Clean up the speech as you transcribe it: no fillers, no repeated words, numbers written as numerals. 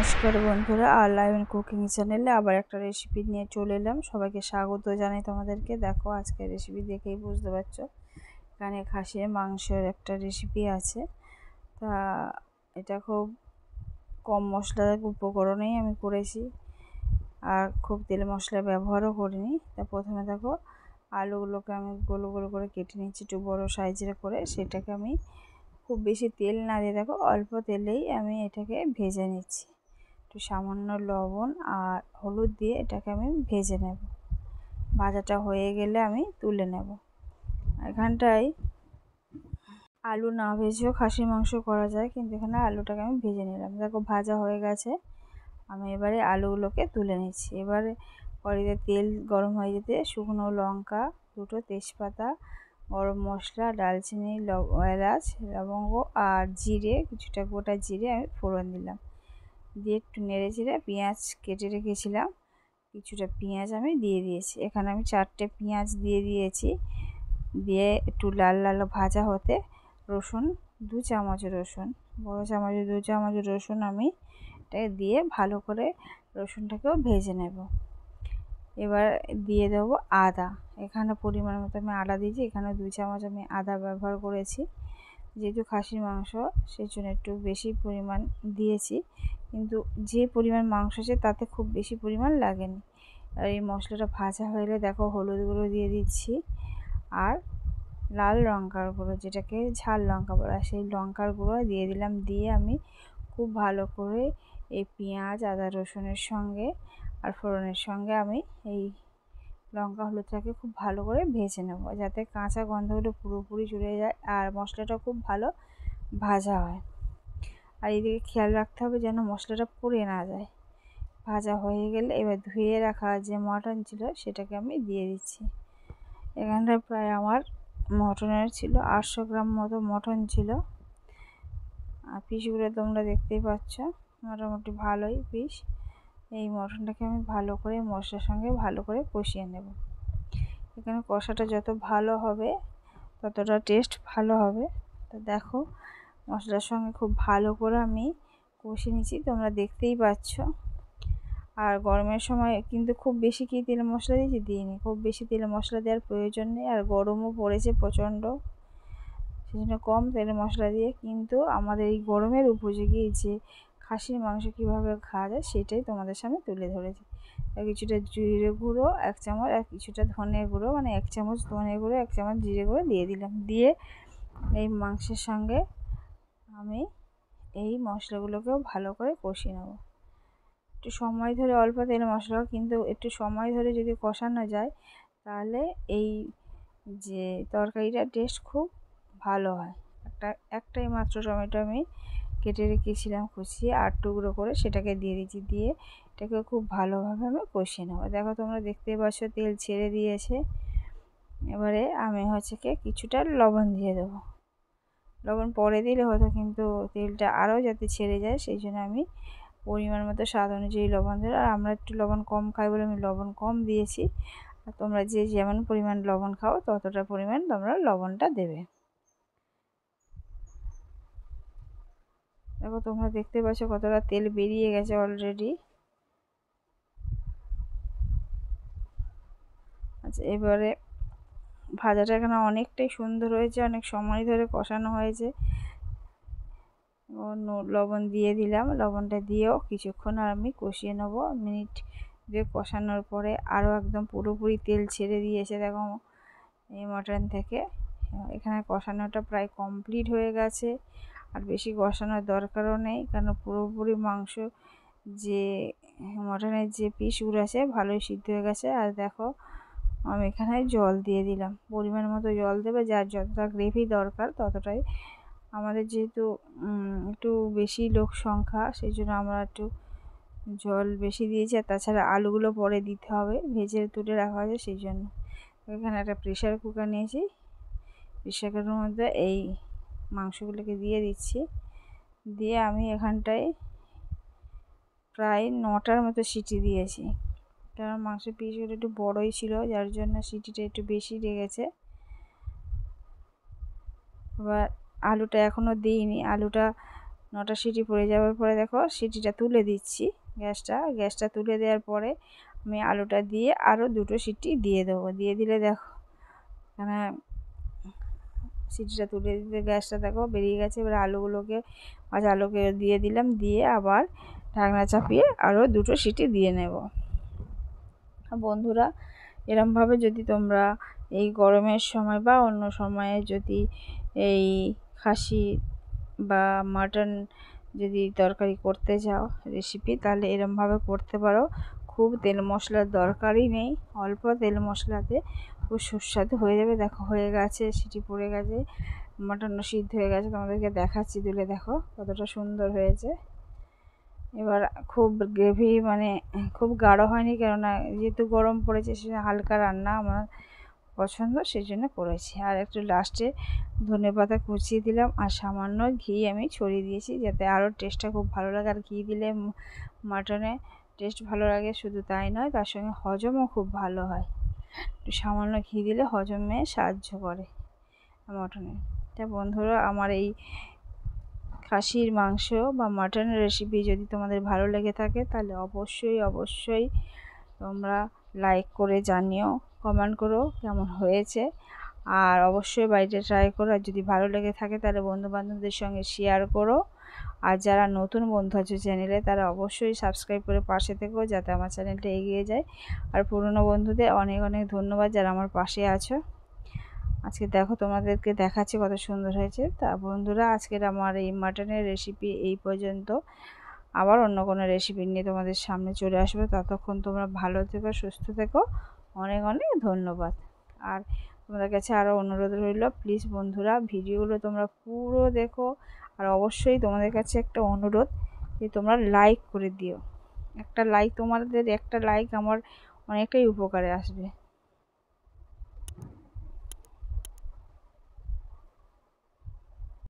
নমস্কার বন্ধুরা, আর live and cooking চ্যানেলে আবার একটা রেসিপি নিয়ে চলে এলাম। সবাইকে স্বাগত জানাই তোমাদেরকে। দেখো, আজকে রেসিপি দেখেই বুঝতে পারছো এখানে খাসির মাংসের একটা রেসিপি আছে। তা এটা খুব কম মশলার উপকরণেই আমি করেছি, আর খুব তেল মশলা ব্যবহারও করিনি। তা প্রথমে দেখো, আলুগুলোকে আমি গোল গোল করে কেটে নিচ্ছি, একটু বড়ো সাইজের করে। সেটাকে আমি খুব বেশি তেল না দিয়ে, দেখো অল্প তেলেই আমি এটাকে ভেজে নিচ্ছি। একটু সামান্য লবণ আর হলুদ দিয়ে এটাকে আমি ভেজে নেব। ভাজাটা হয়ে গেলে আমি তুলে নেব। এখানটায় আলু না ভেজেও খাসির মাংস করা যায়, কিন্তু এখানে আলুটাকে আমি ভেজে নিলাম। দেখো ভাজা হয়ে গেছে, আমি এবারে আলুগুলোকে তুলে নিচ্ছি। এবারে কড়াইতে তেল গরম হয়ে যেতে শুকনো লঙ্কা, দুটো তেজপাতা, গরম মশলা, দারচিনি, এলাচ, লবঙ্গ আর জিরে, কিছুটা গোটা জিরে আমি ফোড়ন দিলাম। দিয়ে একটু নেড়ে চেড়ে পেঁয়াজ কেটে রেখেছিলাম, কিছুটা পেঁয়াজ আমি দিয়ে দিয়েছি। এখানে আমি 4টে পেঁয়াজ দিয়ে দিয়েছি। দিয়ে একটু লাল লাল ভাজা হতে রসুন 2 চামচ, রসুন বড়ো চামচে 2 চামচ রসুন আমি এটাকে দিয়ে ভালো করে রসুনটাকেও ভেজে নেব। এবার দিয়ে দেবো আদা। এখানে পরিমাণ মতো আমি আদা দিয়েছি, এখানে 2 চামচ আমি আদা ব্যবহার করেছি। যেহেতু খাসির মাংস সেই জন্য একটু বেশি পরিমাণ দিয়েছি, কিন্তু যে পরিমাণ মাংস আছে তাতে খুব বেশি পরিমাণ লাগেনি। আর এই মশলাটা ভাজা হয়ে গেলে দেখো হলুদ গুঁড়ো দিয়ে দিচ্ছি, আর লাল লঙ্কার গুঁড়ো, যেটাকে ঝাল লঙ্কা বলা, সেই লঙ্কার গুঁড়ো দিয়ে দিলাম। দিয়ে আমি খুব ভালো করে এই পেঁয়াজ, আদা, রসুনের সঙ্গে আর ফোড়নের সঙ্গে আমি এই লঙ্কা হলুদটাকে খুব ভালো করে ভেজে নেব, যাতে কাঁচা গন্ধগুলো পুরোপুরি চলে যায় আর মশলাটা খুব ভালো ভাজা হয়। আর এদিকে খেয়াল রাখতে হবে যেন মশলাটা পুড়ে না যায়। ভাজা হয়ে গেলে এবার ধুয়ে রাখা যে মটন ছিল সেটাকে আমি দিয়ে দিচ্ছি। এখানটায় প্রায় আমার মটনের ছিল 800 গ্রাম মতো মটন ছিল। আর পিসগুলো তোমরা দেখতেই পাচ্ছ, মোটামুটি ভালোই পিস। এই মটনটাকে আমি ভালো করে মশলার সঙ্গে ভালো করে কষিয়ে নেব। এখানে কষাটা যত ভালো হবে ততটা টেস্ট ভালো হবে। তো দেখো, মশলার সঙ্গে খুব ভালো করে আমি কষিয়ে নিচ্ছি, তোমরা দেখতেই পাচ্ছ। আর গরমের সময় কিন্তু খুব বেশি কি তেল মশলা দিইনি, খুব বেশি তেল মশলা দেওয়ার প্রয়োজন নেই। আর গরমও পড়েছে প্রচণ্ড, সেই জন্য কম তেল মশলা দিয়ে কিন্তু আমাদের এই গরমের উপযোগী যে খাসির মাংস কীভাবে খাওয়া যায় সেটাই তোমাদের সামনে তুলে ধরেছি। কিছুটা জিরে গুঁড়ো 1 চামচ, আর কিছুটা ধনে গুঁড়ো, মানে 1 চামচ ধনে গুঁড়ো, 1 চামচ জিরে গুঁড়ো দিয়ে দিলাম। দিয়ে এই মাংসের সঙ্গে আমি এই মশলাগুলোকেও ভালো করে কষিয়ে নেব। একটু সময় ধরে, অল্প তেল মশলা কিন্তু একটু সময় ধরে যদি কষানো যায় তাহলে এই যে তরকারিটার টেস্ট খুব ভালো হয়। একটাই মাত্র টমেটো আমি কেটে রেখেছিলাম কুচিয়ে 8 টুকরো করে, সেটাকে দিয়ে দিচ্ছি। দিয়ে এটাকে খুব ভালোভাবে আমি কষিয়ে নেব। দেখো তোমরা দেখতেই পাচ্ছ তেল ছেড়ে দিয়েছে। এবারে আমি কিছুটা লবণ দিয়ে দেবো। লবণ পরে দিলে হতো, কিন্তু তেলটা আরও যাতে ছেড়ে যায় সেই জন্য আমি পরিমাণ মতো স্বাদ অনুযায়ী লবণ দিলাম। আর আমরা একটু লবণ কম খাই বলে আমি লবণ কম দিয়েছি। আর তোমরা যে যেমন পরিমাণ লবণ খাও ততটা পরিমাণ তোমরা লবণটা দেবে। দেখো তোমরা দেখতে পাচ্ছ কতটা তেল বেরিয়ে গেছে অলরেডি। আচ্ছা, এবারে ভাজাটা এখানে অনেকটাই সুন্দর হয়েছে, অনেক সময় ধরে কষানো হয়েছে। লবণ দিয়ে দিলাম, লবণটা দিয়েও কিছুক্ষণ আর আমি কষিয়ে নেব। মিনিট দিয়ে কষানোর পরে আরও একদম পুরোপুরি তেল ছেড়ে দিয়েছে দেখো এই মটন থেকে। এখানে কষানোটা প্রায় কমপ্লিট হয়ে গেছে, আর বেশি কষানোর দরকারও নেই, কারণ পুরোপুরি মাংস যে মটনের যে পিসগুলো আছে ভালোই সিদ্ধ হয়ে গেছে। আর দেখো আমি এখানে জল দিয়ে দিলাম, পরিমাণ মতো জল দেবে, যার যতটা গ্রেভি দরকার ততটাই। আমাদের যেহেতু একটু বেশি লোক সংখ্যা সেই জন্য আমরা একটু জল বেশি দিয়েছি। আর তাছাড়া আলুগুলো পরে দিতে হবে, ভেজে তুলে রাখা হয়েছে সেই জন্য। এখানে একটা প্রেশার কুকার নিয়েছি, প্রেশার কুকারের মধ্যে এই মাংসগুলোকে দিয়ে দিচ্ছি। দিয়ে আমি এখানটায় প্রায় 9টার মতো সিটি দিয়েছি, কারণ মাংসের পিসগুলো একটু বড়োই ছিল যার জন্য সিটিটা একটু বেশি লেগেছে। এবার আলুটা এখনও দিইনি, আলুটা 9টা সিটি পড়ে যাওয়ার পরে দেখো সিটিটা তুলে দিচ্ছি। গ্যাসটা তুলে দেওয়ার পরে আমি আলুটা দিয়ে আরও 2টো সিটি দিয়ে দেবো। দিয়ে দিলে দেখো এখানে সিটিটা তুলে দিতে গ্যাসটা দেখো বেরিয়ে গেছে। এবার আলুকে দিয়ে দিলাম, দিয়ে আবার ঢাকনা চাপিয়ে আরও 2টো সিটি দিয়ে নেব। বন্ধুরা, এরমভাবে যদি তোমরা এই গরমের সময় বা অন্য সময়ে যদি এই খাসি বা মাটন যদি তরকারি করতে চাও রেসিপি, তাহলে এরমভাবে করতে পারো। খুব তেল মশলার দরকারই নেই, অল্প তেল মশলাতে খুব সুস্বাদু হয়ে যাবে। দেখো হয়ে গেছে, সিটি পড়ে গেছে, মাটনও সিদ্ধ হয়ে গেছে। তোমাদেরকে দেখাচ্ছি, তুলে দেখো কতটা সুন্দর হয়েছে। এবার খুব গ্রেভি মানে খুব গাঢ় হয়নি, কেননা যেহেতু গরম পড়েছে সেজন্য হালকা রান্না আমার পছন্দ, সেই জন্য করেছি। আর একটু লাস্টে ধনেপাতা কুচিয়ে দিলাম আর সামান্য ঘি আমি ছড়িয়ে দিয়েছি, যাতে আরও টেস্টটা খুব ভালো লাগে। আর ঘি দিলে মাটনে টেস্ট ভালো লাগে, শুধু তাই নয় তার সঙ্গে হজমও খুব ভালো হয়। একটু সামান্য ঘি দিলে হজমে সাহায্য করে মাটনে। তা বন্ধুরা, আমার এই খাসির মাংস বা মাটনের রেসিপি যদি তোমাদের ভালো লেগে থাকে, তাহলে অবশ্যই তোমরা লাইক করে জানিও, কমেন্ট করো কেমন হয়েছে। আর অবশ্যই বাড়িতে ট্রাই করো। আর যদি ভালো লেগে থাকে তাহলে বন্ধুবান্ধবদের সঙ্গে শেয়ার করো। আর যারা নতুন বন্ধু আছে চ্যানেলে, তারা অবশ্যই সাবস্ক্রাইব করে পাশে থেকো, যাতে আমার চ্যানেলটা এগিয়ে যায়। আর পুরনো বন্ধুদের অনেক ধন্যবাদ যারা আমার পাশে আছো। আজকে দেখো তোমাদেরকে দেখাচ্ছি কত সুন্দর হয়েছে। তা বন্ধুরা, আজকের আমার এই মাটনের রেসিপি এই পর্যন্ত। আবার অন্য কোনো রেসিপি নিয়ে তোমাদের সামনে চলে আসবে। ততক্ষণ তোমরা ভালো থেকো, সুস্থ থেকো। অনেক ধন্যবাদ। আর তোমাদের কাছে আরও অনুরোধ রইল, প্লিজ বন্ধুরা ভিডিওগুলো তোমরা পুরো দেখো। আর অবশ্যই তোমাদের কাছে একটা অনুরোধ যে তোমরা লাইক করে দিও। তোমাদের একটা লাইক আমার অনেকটাই উপকারে আসবে।